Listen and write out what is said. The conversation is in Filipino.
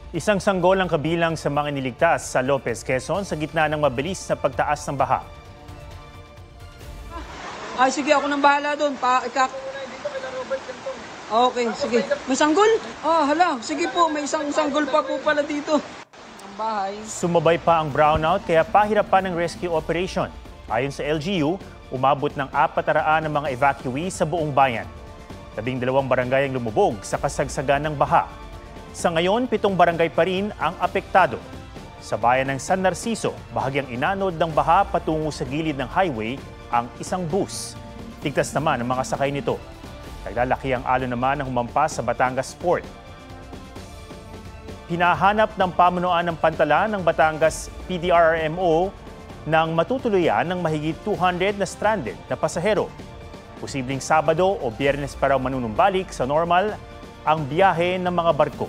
Isang sanggol ang kabilang sa mga niligtas sa Lopez, Quezon sa gitna ng mabilis na pagtaas ng baha. Ay, sige, ako nang bahala doon. Okay, sige. May sanggol? Hala. Sige po, may isang sanggol pa po pala dito. Ang bahay. Sumabay pa ang brownout kaya pahirapan ng rescue operation. Ayon sa LGU, umabot ng 400 ng mga evacuees sa buong bayan. 12 barangay ang lumubog sa kasagsagan ng baha. Sa ngayon, 7 barangay pa rin ang apektado. Sa bayan ng San Narciso, bahagyang inanod ng baha patungo sa gilid ng highway ang isang bus. Tigtas naman ang mga sakay nito. Naglalaki ang alon naman ng humampas sa Batangas Port. Hinahanap ng pamunuan ng Pantalan ng Batangas PDRRMO ng matutuluyan ng mahigit 200 na stranded na pasahero. Posibleng Sabado o Biyernes pa raw manunumbalik sa normal ang biyahe ng mga barko.